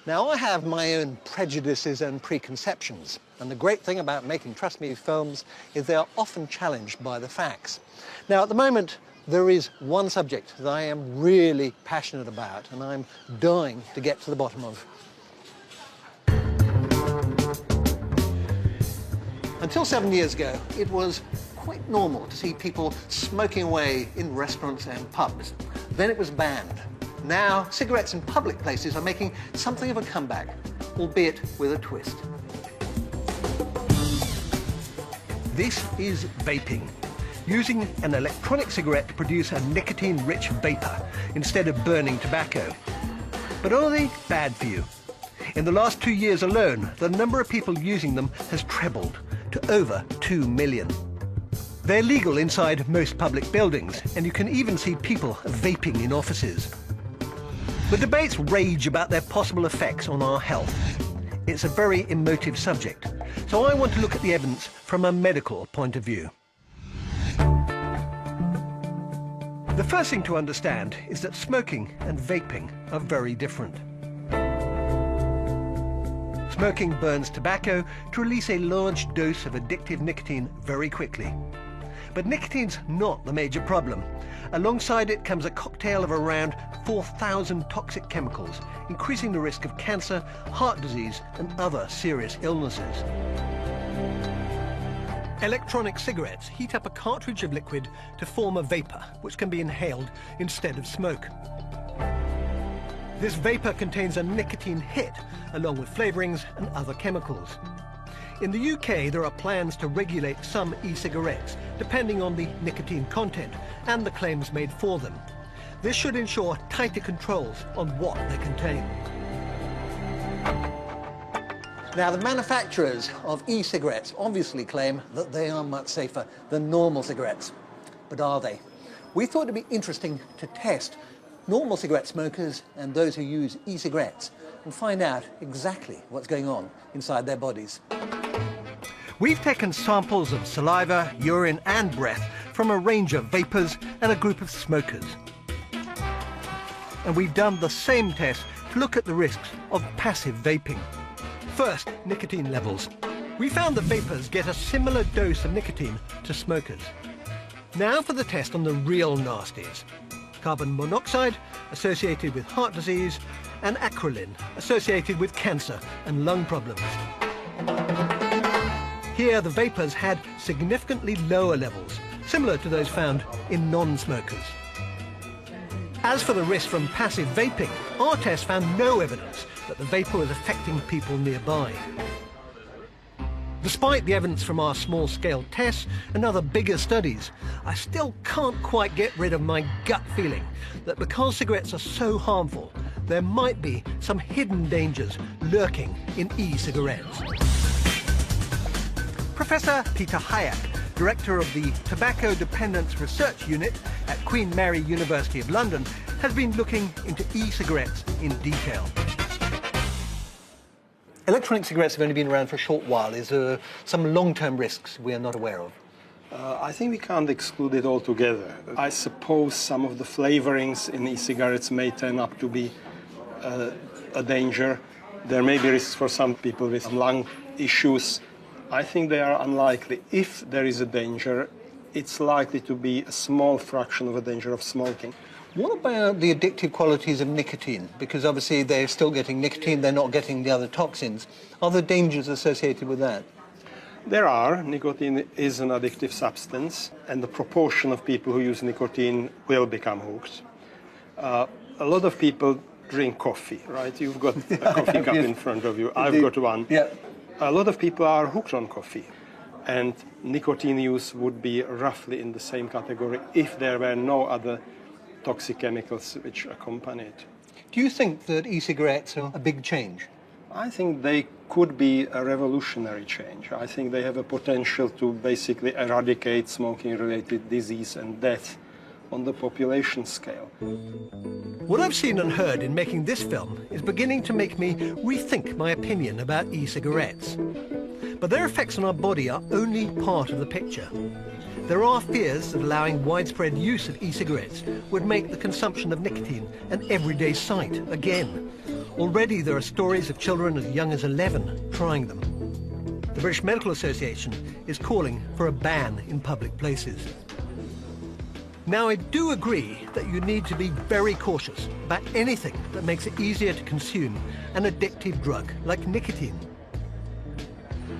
Now, I have my own prejudices and preconceptions, and the great thing about making Trust Me films is they are often challenged by the facts. Now, at the moment, there is one subject that I am really passionate about, and I'm dying to get to the bottom of. Until 7 years ago, it was quite normal to see people smoking away in restaurants and pubs. Then it was banned. Now, cigarettes in public places are making something of a comeback, albeit with a twist. This is vaping, using an electronic cigarette to produce a nicotine-rich vapor instead of burning tobacco. But are they bad for you? In the last 2 years alone, the number of people using them has trebled to over 2 million. They're legal inside most public buildings, and you can even see people vaping in offices. The debates rage about their possible effects on our health. It's a very emotive subject, so I want to look at the evidence from a medical point of view. The first thing to understand is that smoking and vaping are very different. Smoking burns tobacco to release a large dose of addictive nicotine very quickly. But nicotine's not the major problem. Alongside it comes a cocktail of around 4,000 toxic chemicals, increasing the risk of cancer, heart disease, and other serious illnesses. Electronic cigarettes heat up a cartridge of liquid to form a vapor, which can be inhaled instead of smoke. This vapor contains a nicotine hit, along with flavorings and other chemicals. In the UK, there are plans to regulate some e-cigarettes, depending on the nicotine content and the claims made for them. This should ensure tighter controls on what they contain. Now, the manufacturers of e-cigarettes obviously claim that they are much safer than normal cigarettes. But are they? We thought it'd be interesting to test normal cigarette smokers and those who use e-cigarettes and find out exactly what's going on inside their bodies. We've taken samples of saliva, urine and breath from a range of vapors and a group of smokers. And we've done the same test to look at the risks of passive vaping. First, nicotine levels. We found that vapors get a similar dose of nicotine to smokers. Now for the test on the real nasties. Carbon monoxide, associated with heart disease, and acrolein, associated with cancer and lung problems. Here, the vapors had significantly lower levels, similar to those found in non-smokers. As for the risk from passive vaping, our test found no evidence that the vapor was affecting people nearby. Despite the evidence from our small-scale tests and other bigger studies, I still can't quite get rid of my gut feeling that because cigarettes are so harmful, there might be some hidden dangers lurking in e-cigarettes. Professor Peter Hayek, director of the Tobacco Dependence Research Unit at Queen Mary University of London, has been looking into e-cigarettes in detail. Electronic cigarettes have only been around for a short while. Is there some long-term risks we are not aware of? I think we can't exclude it altogether. I suppose some of the flavorings in e-cigarettes may turn up to be a danger. There may be risks for some people with lung issues. I think they are unlikely. If there is a danger, it's likely to be a small fraction of a danger of smoking. What about the addictive qualities of nicotine? Because obviously they're still getting nicotine, they're not getting the other toxins. Are there dangers associated with that? There are. Nicotine is an addictive substance, and the proportion of people who use nicotine will become hooked. A lot of people drink coffee, right? You've got a coffee cup in front of you. I've got one. Yeah. A lot of people are hooked on coffee, and nicotine use would be roughly in the same category if there were no other toxic chemicals which accompany it. Do you think that e-cigarettes are a big change? I think they could be a revolutionary change. I think they have a potential to basically eradicate smoking-related disease and death on the population scale. What I've seen and heard in making this film is beginning to make me rethink my opinion about e-cigarettes. But their effects on our body are only part of the picture. There are fears that allowing widespread use of e-cigarettes would make the consumption of nicotine an everyday sight again. Already there are stories of children as young as 11 trying them. The British Medical Association is calling for a ban in public places. Now, I do agree that you need to be very cautious about anything that makes it easier to consume an addictive drug like nicotine.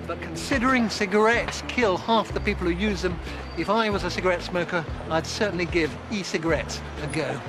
But considering cigarettes kill half the people who use them, if I was a cigarette smoker, I'd certainly give e-cigarettes a go.